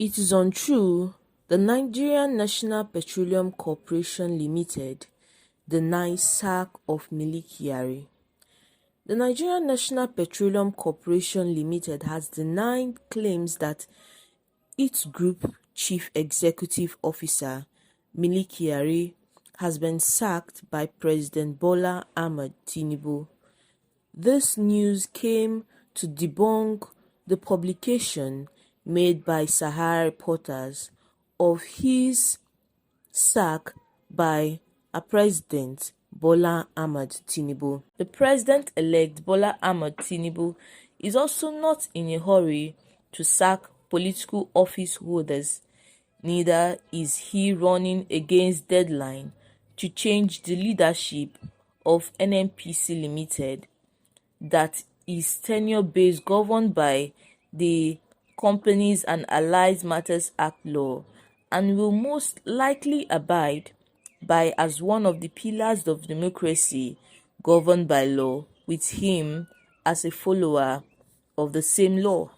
It is untrue. The Nigerian National Petroleum Corporation Limited denies sack of Mili Kyari. The Nigerian National Petroleum Corporation Limited has denied claims that its group chief executive officer, Mili Kyari, has been sacked by President Bola Ahmed Tinubu. This news came to debunk the publication made by Sahara reporters of his sack by a President Bola Ahmed Tinubu. The President-elect Bola Ahmed Tinubu is also not in a hurry to sack political office holders. Neither is he running against deadline to change the leadership of Nnpc Limited, that is tenure-based, governed by the Companies and Allied Matters Act law, and will most likely abide by as one of the pillars of democracy governed by law, with him as a follower of the same law.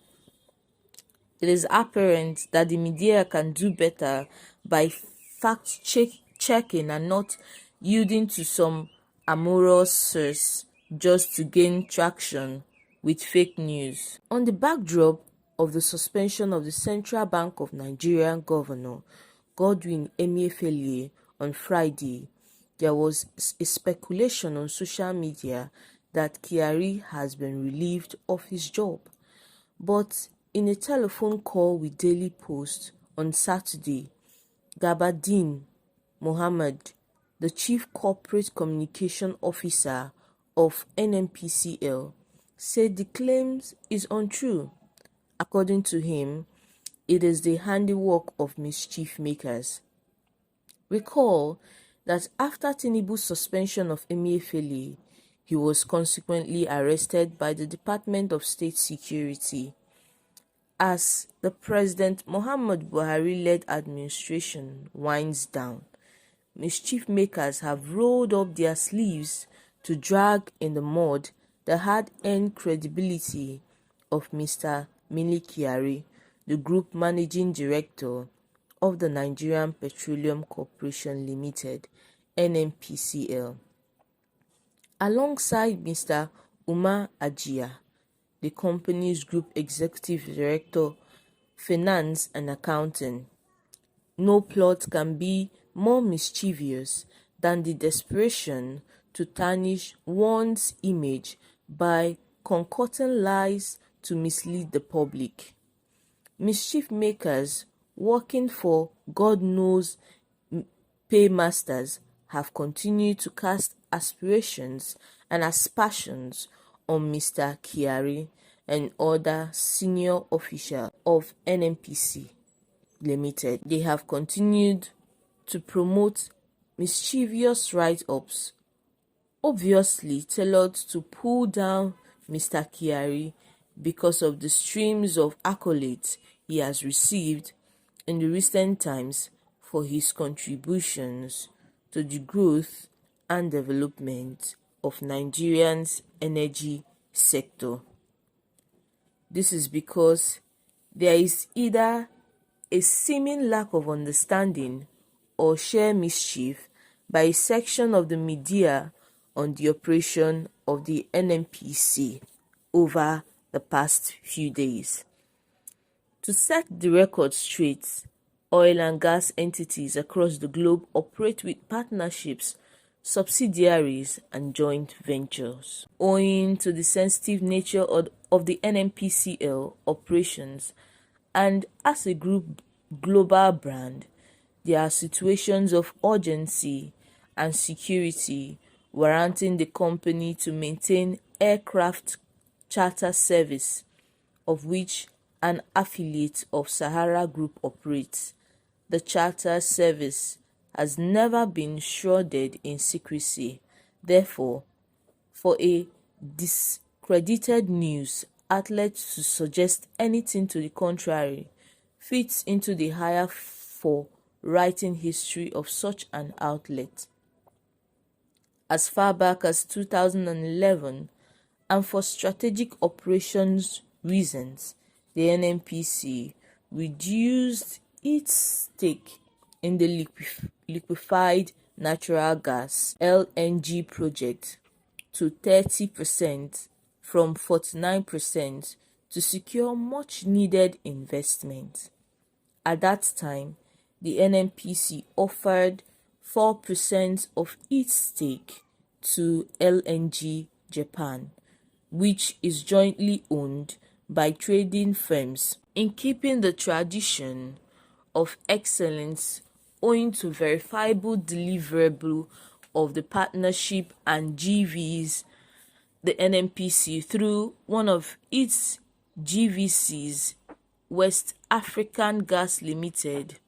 It is apparent that the media can do better by fact-checking and not yielding to some amorous source just to gain traction with fake news. On the backdrop of the suspension of the Central Bank of Nigeria Governor Godwin Emefiele on Friday, there was a speculation on social media that Kyari has been relieved of his job. But in a telephone call with Daily Post on Saturday, Gabardine Mohammed, the Chief Corporate Communication Officer of NNPCL, said the claims is untrue. According to him, it is the handiwork of mischief makers. Recall that after Tinubu's suspension of Emefiele, he was consequently arrested by the Department of State Security. As the President Muhammad Buhari-led administration winds down, mischief makers have rolled up their sleeves to drag in the mud the hard-earned credibility of Mr. Mili Kyari, the Group Managing Director of the Nigerian Petroleum Corporation Limited, NNPCL, alongside Mr. Umar Ajia, the company's Group Executive Director, Finance and Accounting. No plot can be more mischievous than the desperation to tarnish one's image by concocting lies to mislead the public. Mischief makers working for God knows paymasters have continued to cast aspirations and aspersions on Mr. Kyari and other senior officials of NNPC Limited. They have continued to promote mischievous write-ups, obviously tailored to pull down Mr. Kyari because of the streams of accolades he has received in the recent times for his contributions to the growth and development of Nigeria's energy sector. This is because there is either a seeming lack of understanding or sheer mischief by a section of the media on the operation of the NNPC over the past few days. To set the record straight, oil and gas entities across the globe operate with partnerships, subsidiaries, and joint ventures. Owing to the sensitive nature of the NNPCL operations, and as a global brand, there are situations of urgency and security warranting the company to maintain aircraft charter service, of which an affiliate of Sahara Group operates. The charter service has never been shrouded in secrecy. Therefore, for a discredited news outlet to suggest anything to the contrary fits into the hire for writing history of such an outlet. As far back as 2011, and for strategic operations reasons, the NNPC reduced its stake in the liquefied natural gas (LNG) project to 30% from 49% to secure much needed investment. At that time, the Nnpc offered 4% of its stake to LNG Japan, which is jointly owned by trading firms. In keeping the tradition of excellence owing to verifiable deliverable of the partnership and GVs, the Nnpc, through one of its GVCs, West African Gas Limited,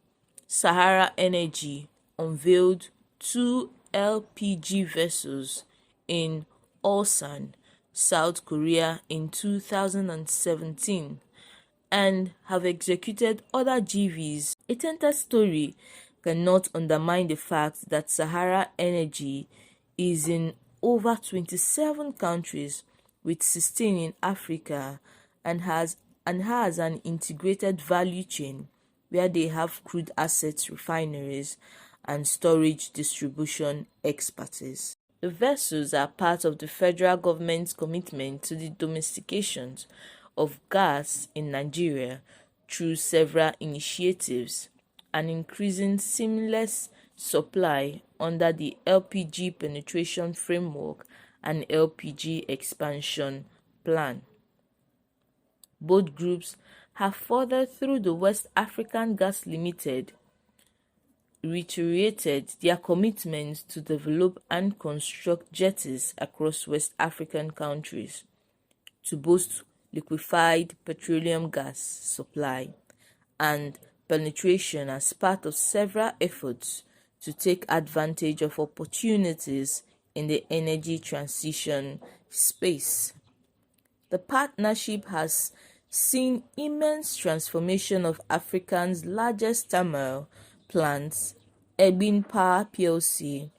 Sahara Energy, unveiled 2 LPG vessels in Ulsan, South Korea in 2017 and have executed other GVs. A tented story cannot undermine the fact that Sahara Energy is in over 27 countries with 16 in Africa and has an integrated value chain where they have crude assets, refineries, and storage distribution expertise. The vessels are part of the federal government's commitment to the domestication of gas in Nigeria through several initiatives and increasing seamless supply under the LPG penetration framework and LPG expansion plan. Both groups have further, through the West African Gas Limited, reiterated their commitment to develop and construct jetties across West African countries to boost liquefied petroleum gas supply and penetration as part of several efforts to take advantage of opportunities in the energy transition space. The partnership has seen immense transformation of Africa's largest thermal plants, Egbin Power plc,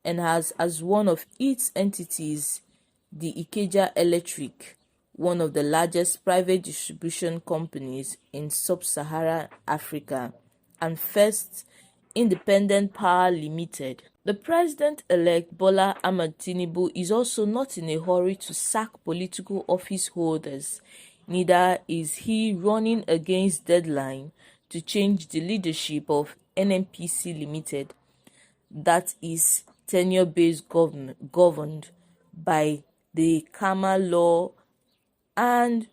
and has as one of its entities the Ikeja Electric, one of the largest private distribution companies in sub-Saharan Africa, and First Independent Power Limited. The President-elect Bola Ahmed Tinubu is also not in a hurry to sack political office holders, neither is he running against deadline to change the leadership of Nnpc Limited, that is tenure-based governed by the Kama law and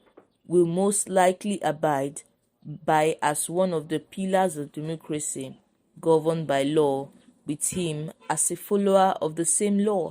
will most likely abide by as one of the pillars of democracy, governed by law, with him as a follower of the same law.